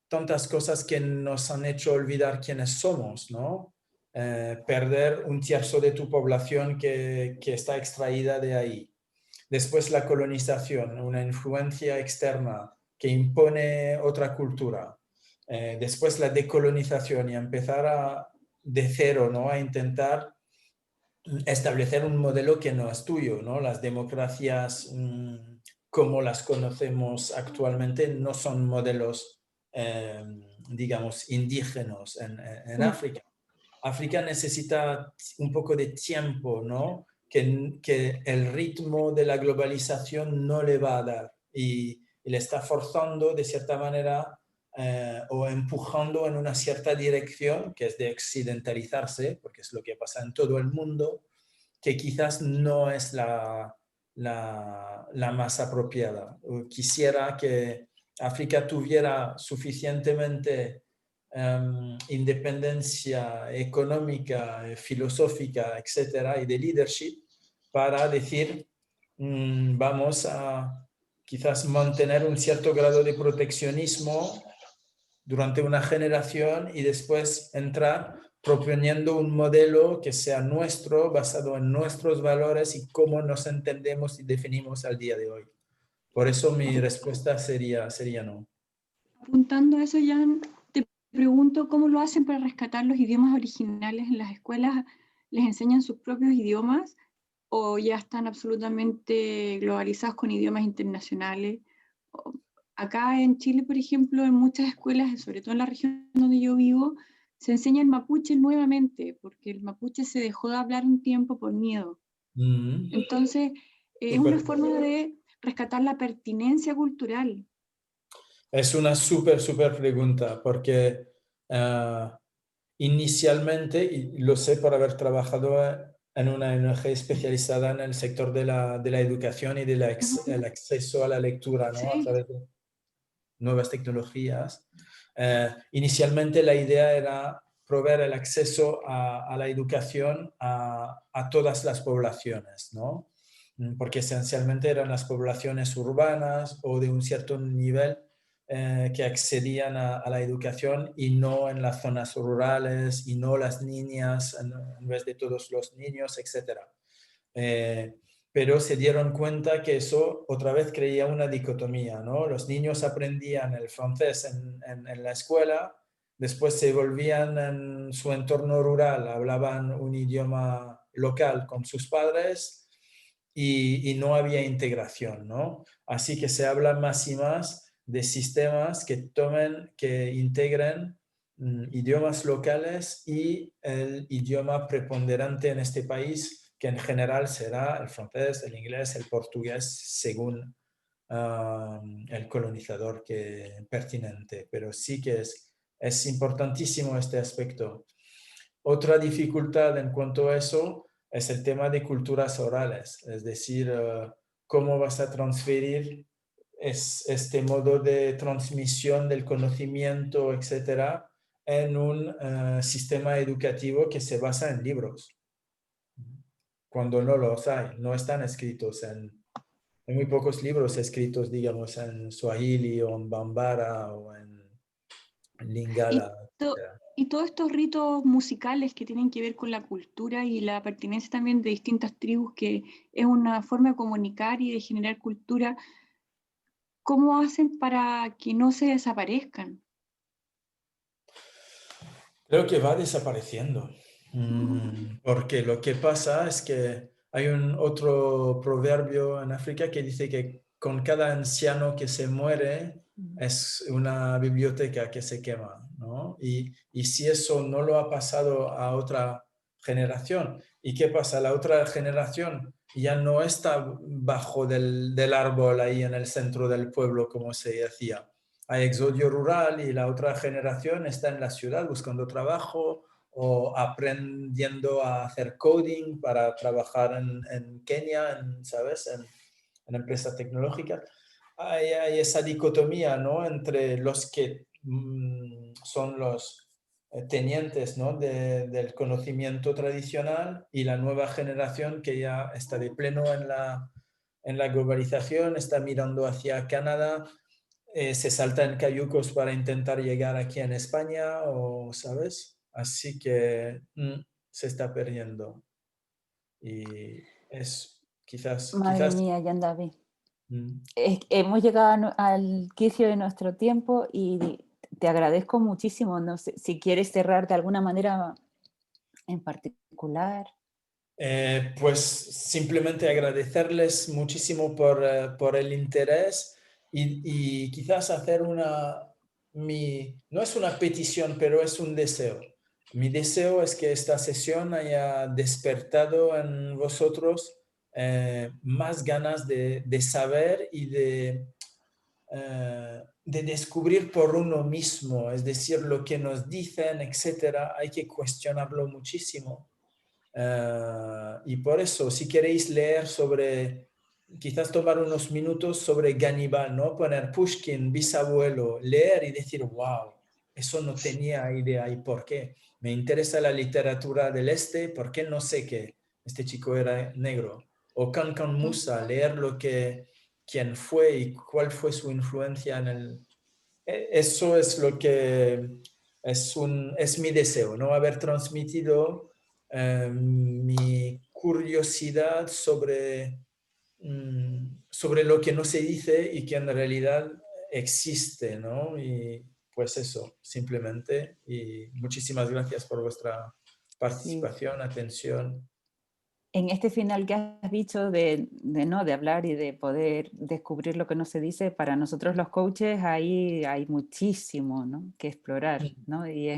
[SPEAKER 1] tantas cosas que nos han hecho olvidar quiénes somos, ¿no? Perder un tercio de tu población que está extraída de ahí. Después la colonización, una influencia externa que impone otra cultura. Después la decolonización y empezar de cero, ¿no? A intentar establecer un modelo que no es tuyo, ¿no? Las democracias como las conocemos actualmente no son modelos, digamos, indígenas en África. África necesita un poco de tiempo, ¿no? Que el ritmo de la globalización no le va a dar y le está forzando de cierta manera o empujando en una cierta dirección, que es de occidentalizarse, porque es lo que pasa en todo el mundo, que quizás no es la más apropiada. Quisiera que África tuviera suficientemente independencia económica, filosófica, etcétera, y de leadership para decir, vamos a quizás mantener un cierto grado de proteccionismo durante una generación y después entrar proponiendo un modelo que sea nuestro, basado en nuestros valores y cómo nos entendemos y definimos al día de hoy. Por eso mi respuesta sería no.
[SPEAKER 3] Apuntando a eso, Jan, te pregunto cómo lo hacen para rescatar los idiomas originales en las escuelas. ¿Les enseñan sus propios idiomas o ya están absolutamente globalizados con idiomas internacionales? Acá en Chile, por ejemplo, en muchas escuelas, sobre todo en la región donde yo vivo, se enseña el mapuche nuevamente, porque el mapuche se dejó de hablar un tiempo por miedo. Entonces, es una forma de rescatar la pertinencia cultural.
[SPEAKER 1] Es una súper pregunta, porque inicialmente, y lo sé por haber trabajado en una ONG especializada en el sector de la educación y del el acceso a la lectura, ¿no? Sí. A través de nuevas tecnologías. Inicialmente la idea era proveer el acceso a la educación a todas las poblaciones, ¿no? Porque esencialmente eran las poblaciones urbanas o de un cierto nivel que accedían a la educación y no en las zonas rurales y no las niñas en vez de todos los niños, etc. Pero se dieron cuenta que eso otra vez creía una dicotomía, ¿no? Los niños aprendían el francés en la escuela, después se volvían en su entorno rural, hablaban un idioma local con sus padres y no había integración, ¿no? Así que se habla más y más de sistemas que integren idiomas locales y el idioma preponderante en este país, que en general será el francés, el inglés, el portugués, según el colonizador pertinente. Pero sí que es importantísimo este aspecto. Otra dificultad en cuanto a eso es el tema de culturas orales, es decir, cómo vas a transferir este modo de transmisión del conocimiento, etcétera, en un sistema educativo que se basa en libros, cuando no los hay, no están escritos hay muy pocos libros escritos, digamos, en Swahili o en Bambara o en Lingala, etcétera.
[SPEAKER 3] Y todos estos ritos musicales que tienen que ver con la cultura y la pertenencia también de distintas tribus, que es una forma de comunicar y de generar cultura, ¿cómo hacen para que no se desaparezcan?
[SPEAKER 1] Creo que va desapareciendo, porque lo que pasa es que hay otro proverbio en África que dice que con cada anciano que se muere es una biblioteca que se quema, ¿no? Y si eso no lo ha pasado a otra generación, ¿y qué pasa? La otra generación ya no está bajo del árbol ahí en el centro del pueblo como se hacía. Hay exodio rural y la otra generación está en la ciudad buscando trabajo o aprendiendo a hacer coding para trabajar en Kenia, ¿sabes? En empresas tecnológicas. Hay esa dicotomía, ¿no? Entre los que son los tenientes, ¿no? del conocimiento tradicional y la nueva generación que ya está de pleno en la globalización, está mirando hacia Canadá, se salta en cayucos para intentar llegar aquí en España, o ¿sabes? Así que se está perdiendo. Y es
[SPEAKER 5] Madre mía, Yandavi.
[SPEAKER 1] mm.
[SPEAKER 5] Hemos llegado al quicio de nuestro tiempo y te agradezco muchísimo. No sé si quieres cerrar de alguna manera en particular.
[SPEAKER 1] Pues simplemente agradecerles muchísimo por el interés y quizás hacer no es una petición, pero es un deseo. Mi deseo es que esta sesión haya despertado en vosotros más ganas de saber y de descubrir por uno mismo, es decir, lo que nos dicen, etcétera. Hay que cuestionarlo muchísimo. Y por eso, si queréis leer quizás tomar unos minutos sobre Gannibal, ¿no? Poner Pushkin, bisabuelo, leer y decir, wow, eso no tenía idea. ¿Y por qué? Me interesa la literatura del este, ¿por qué no sé que este chico era negro? O Kankan Musa, leer quién fue y cuál fue su influencia Eso es lo que es mi deseo, ¿no? Haber transmitido mi curiosidad sobre lo que no se dice y que en realidad existe, ¿no? Y pues eso, simplemente. Y muchísimas gracias por vuestra participación, atención.
[SPEAKER 5] En este final que has dicho ¿no? de hablar y de poder descubrir lo que no se dice, para nosotros los coaches ahí hay muchísimo, ¿no? que explorar, ¿no? Y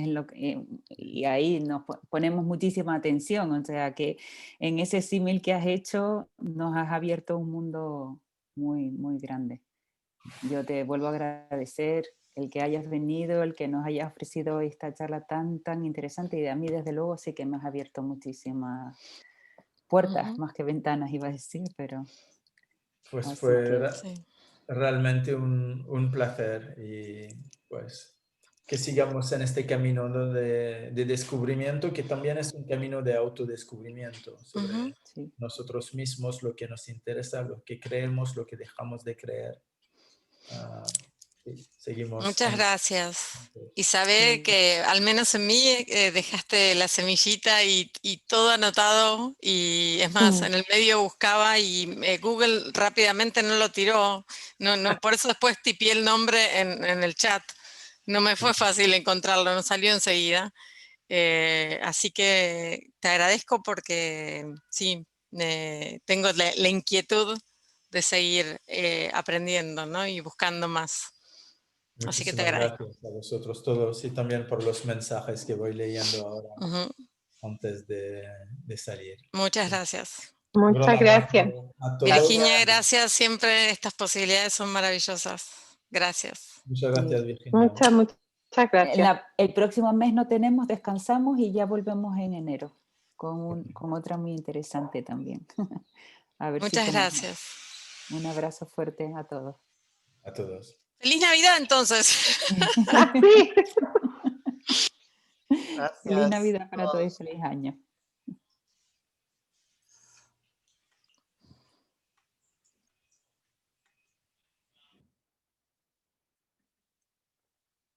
[SPEAKER 5] ahí nos ponemos muchísima atención, o sea que en ese símil que has hecho nos has abierto un mundo muy, muy grande. Yo te vuelvo a agradecer el que hayas venido, el que nos hayas ofrecido esta charla tan, tan interesante, y a mí desde luego sí que me has abierto muchísimas puertas más que ventanas, iba a decir, pero...
[SPEAKER 1] Pues fue realmente un placer y pues que sigamos en este camino, ¿no? de descubrimiento, que también es un camino de autodescubrimiento sobre nosotros mismos, lo que nos interesa, lo que creemos, lo que dejamos de creer. Sí, seguimos.
[SPEAKER 6] Muchas gracias. Y
[SPEAKER 3] Sí.
[SPEAKER 6] saber que al menos en mí dejaste la semillita y todo anotado. Y es más, en el medio buscaba y Google rápidamente no lo tiró. No, por eso después tipié el nombre en el chat. No me fue fácil encontrarlo, no salió enseguida. Así que te agradezco porque sí, tengo la inquietud de seguir aprendiendo, ¿no? Y buscando más. Así que te
[SPEAKER 1] Muchísimas
[SPEAKER 6] agradezco.
[SPEAKER 1] gracias a vosotros todos y también por los mensajes que voy leyendo ahora
[SPEAKER 6] Ujú.
[SPEAKER 1] antes de salir.
[SPEAKER 6] Muchas
[SPEAKER 1] Sí.
[SPEAKER 6] gracias.
[SPEAKER 1] Un gran
[SPEAKER 2] Muchas gracias.
[SPEAKER 1] abrazo a todos.
[SPEAKER 6] Virginia, gracias. Siempre estas posibilidades son maravillosas. Gracias.
[SPEAKER 1] Muchas gracias,
[SPEAKER 5] Sí.
[SPEAKER 1] Virginia.
[SPEAKER 2] Muchas gracias.
[SPEAKER 5] El próximo mes no tenemos, descansamos y ya volvemos en enero con otra muy interesante también. A ver si
[SPEAKER 6] Muchas
[SPEAKER 5] tenemos.
[SPEAKER 6] gracias.
[SPEAKER 5] Un abrazo fuerte a todos.
[SPEAKER 1] A todos.
[SPEAKER 6] ¡Feliz Navidad entonces!
[SPEAKER 2] Ah, sí.
[SPEAKER 4] Gracias.
[SPEAKER 5] Feliz Navidad para todos y
[SPEAKER 4] todos.
[SPEAKER 5] feliz año.